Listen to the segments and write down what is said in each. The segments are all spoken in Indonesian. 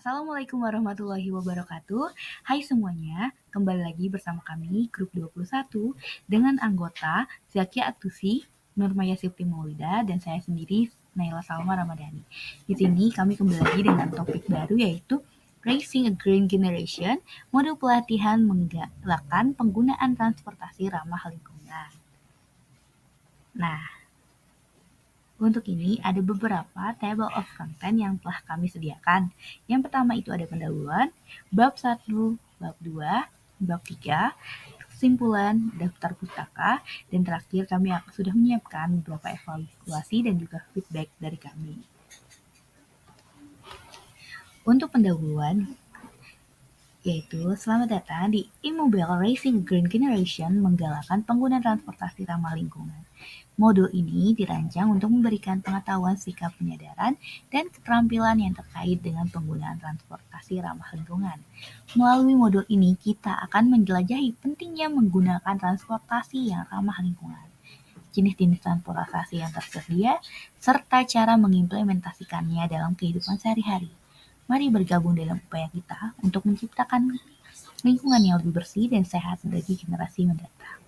Assalamualaikum warahmatullahi wabarakatuh. Hai semuanya, kembali lagi bersama kami Grup 21 dengan anggota Zakia Atusi, Nurmaya Sifti Maulida, dan saya sendiri Naila Salma Ramadhani. Di sini kami kembali lagi dengan topik baru yaitu Raising a Green Generation, modul pelatihan menggalakkan penggunaan transportasi ramah lingkungan. Nah, untuk ini ada beberapa table of content yang telah kami sediakan. Yang pertama itu ada pendahuluan, bab 1, bab 2, bab 3, kesimpulan, daftar pustaka, dan terakhir kami sudah menyiapkan beberapa evaluasi dan juga feedback dari kami. Untuk pendahuluan, yaitu selamat datang di Immobile Racing Green Generation menggalakkan penggunaan transportasi ramah lingkungan. Modul ini dirancang untuk memberikan pengetahuan sikap penyadaran dan keterampilan yang terkait dengan penggunaan transportasi ramah lingkungan. Melalui modul ini, kita akan menjelajahi pentingnya menggunakan transportasi yang ramah lingkungan, jenis-jenis transportasi yang tersedia, serta cara mengimplementasikannya dalam kehidupan sehari-hari. Mari bergabung dalam upaya kita untuk menciptakan lingkungan yang lebih bersih dan sehat bagi generasi mendatang.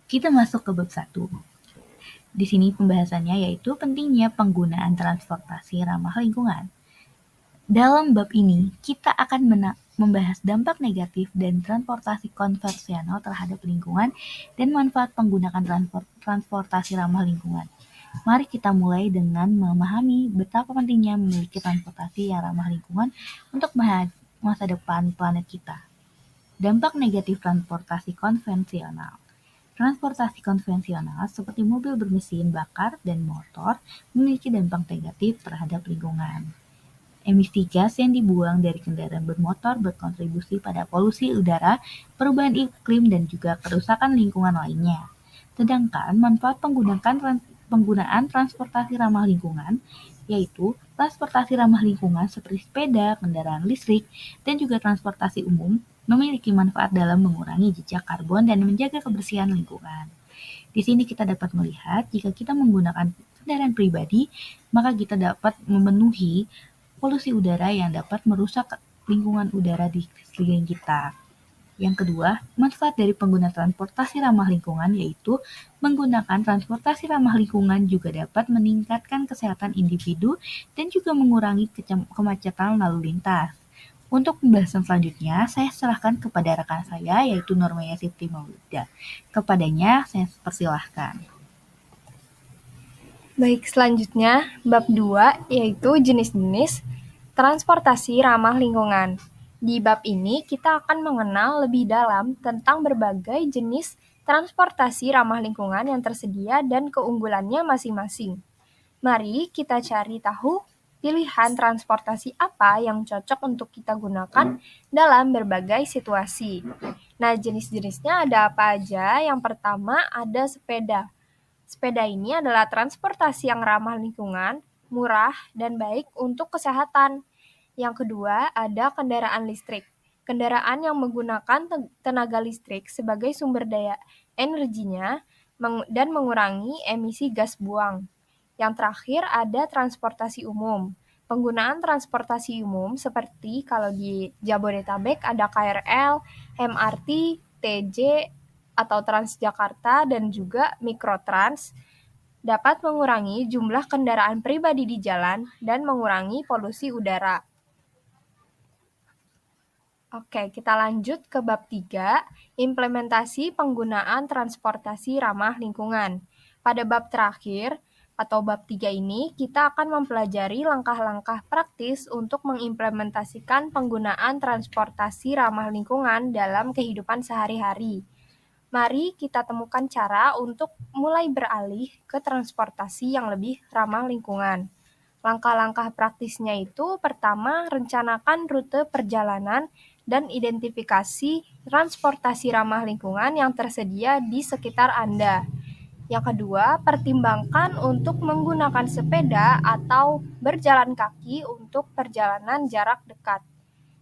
Kita masuk ke bab 1. Di sini pembahasannya yaitu pentingnya penggunaan transportasi ramah lingkungan. Dalam bab ini, kita akan membahas dampak negatif dan transportasi konvensional terhadap lingkungan dan manfaat penggunaan transportasi ramah lingkungan. Mari kita mulai dengan memahami betapa pentingnya memiliki transportasi yang ramah lingkungan untuk masa depan planet kita. Dampak negatif transportasi konvensional. Transportasi konvensional seperti mobil bermesin bakar dan motor memiliki dampak negatif terhadap lingkungan. Emisi gas yang dibuang dari kendaraan bermotor berkontribusi pada polusi udara, perubahan iklim, dan juga kerusakan lingkungan lainnya. Sedangkan manfaat penggunaan transportasi ramah lingkungan, yaitu transportasi ramah lingkungan seperti sepeda, kendaraan listrik, dan juga transportasi umum, memiliki manfaat dalam mengurangi jejak karbon dan menjaga kebersihan lingkungan. Di sini kita dapat melihat jika kita menggunakan kendaraan pribadi, maka kita dapat memenuhi polusi udara yang dapat merusak lingkungan udara di sekeliling kita. Yang kedua, manfaat dari pengguna transportasi ramah lingkungan yaitu menggunakan transportasi ramah lingkungan juga dapat meningkatkan kesehatan individu dan juga mengurangi kemacetan lalu lintas. Untuk pembahasan selanjutnya, saya serahkan kepada rekan saya yaitu Nurmaya Sifti Maulida. Kepadanya saya persilahkan. Baik, selanjutnya bab 2 yaitu jenis-jenis transportasi ramah lingkungan. Di bab ini kita akan mengenal lebih dalam tentang berbagai jenis transportasi ramah lingkungan yang tersedia dan keunggulannya masing-masing. Mari kita cari tahu pilihan transportasi apa yang cocok untuk kita gunakan dalam berbagai situasi. Nah, jenis-jenisnya ada apa aja? Yang pertama ada sepeda. Sepeda ini adalah transportasi yang ramah lingkungan, murah, dan baik untuk kesehatan. Yang kedua, ada kendaraan listrik. Kendaraan yang menggunakan tenaga listrik sebagai sumber daya energinya dan mengurangi emisi gas buang. Yang terakhir, ada transportasi umum. Penggunaan transportasi umum seperti kalau di Jabodetabek ada KRL, MRT, TJ, atau Transjakarta dan juga Mikrotrans dapat mengurangi jumlah kendaraan pribadi di jalan dan mengurangi polusi udara. Oke, kita lanjut ke bab 3, implementasi penggunaan transportasi ramah lingkungan. Pada bab terakhir atau bab 3 ini, kita akan mempelajari langkah-langkah praktis untuk mengimplementasikan penggunaan transportasi ramah lingkungan dalam kehidupan sehari-hari. Mari kita temukan cara untuk mulai beralih ke transportasi yang lebih ramah lingkungan. Langkah-langkah praktisnya itu, pertama, rencanakan rute perjalanan dan identifikasi transportasi ramah lingkungan yang tersedia di sekitar Anda. Yang kedua, pertimbangkan untuk menggunakan sepeda atau berjalan kaki untuk perjalanan jarak dekat.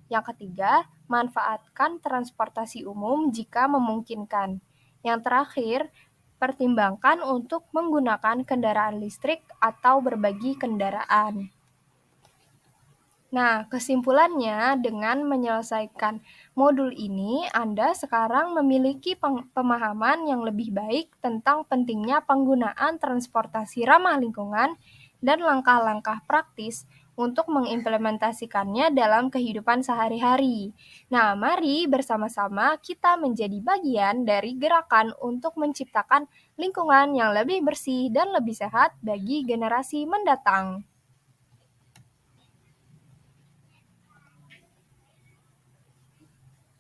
Yang ketiga, manfaatkan transportasi umum jika memungkinkan. Yang terakhir, pertimbangkan untuk menggunakan kendaraan listrik atau berbagi kendaraan. Nah, kesimpulannya, dengan menyelesaikan modul ini, Anda sekarang memiliki pemahaman yang lebih baik tentang pentingnya penggunaan transportasi ramah lingkungan dan langkah-langkah praktis untuk mengimplementasikannya dalam kehidupan sehari-hari. Nah, mari bersama-sama kita menjadi bagian dari gerakan untuk menciptakan lingkungan yang lebih bersih dan lebih sehat bagi generasi mendatang.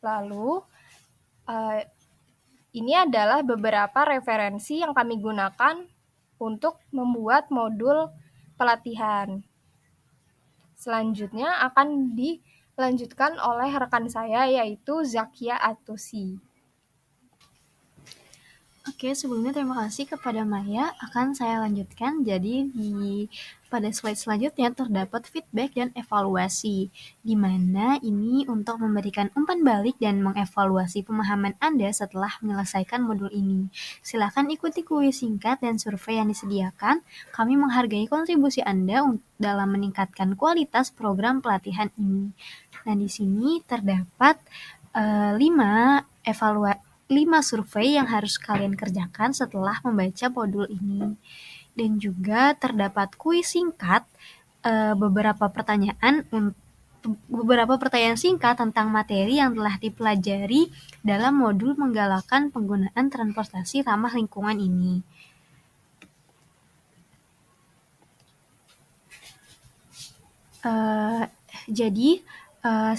Lalu, ini adalah beberapa referensi yang kami gunakan untuk membuat modul pelatihan. Selanjutnya akan dilanjutkan oleh rekan saya, yaitu Zakia Atusi. Oke, sebelumnya terima kasih kepada Maya. Akan saya lanjutkan. Jadi pada slide selanjutnya terdapat feedback dan evaluasi, di mana ini untuk memberikan umpan balik dan mengevaluasi pemahaman Anda setelah menyelesaikan modul ini. Silakan ikuti kuis singkat dan survei yang disediakan. Kami menghargai kontribusi Anda dalam meningkatkan kualitas program pelatihan ini. Nah, di sini terdapat 5 survei yang harus kalian kerjakan setelah membaca modul ini. Dan juga terdapat kuis singkat, beberapa pertanyaan singkat tentang materi yang telah dipelajari dalam modul menggalakkan penggunaan transportasi ramah lingkungan ini. Jadi,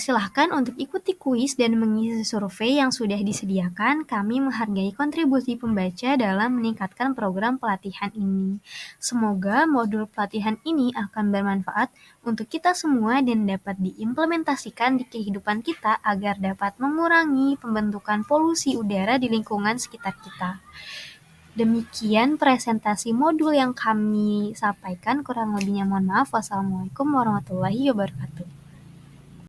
silahkan untuk ikuti kuis dan mengisi survei yang sudah disediakan. Kami menghargai kontribusi pembaca dalam meningkatkan program pelatihan ini. Semoga modul pelatihan ini akan bermanfaat untuk kita semua dan dapat diimplementasikan di kehidupan kita agar dapat mengurangi pembentukan polusi udara di lingkungan sekitar kita. Demikian presentasi modul yang kami sampaikan, kurang lebihnya mohon maaf. Wassalamualaikum warahmatullahi wabarakatuh.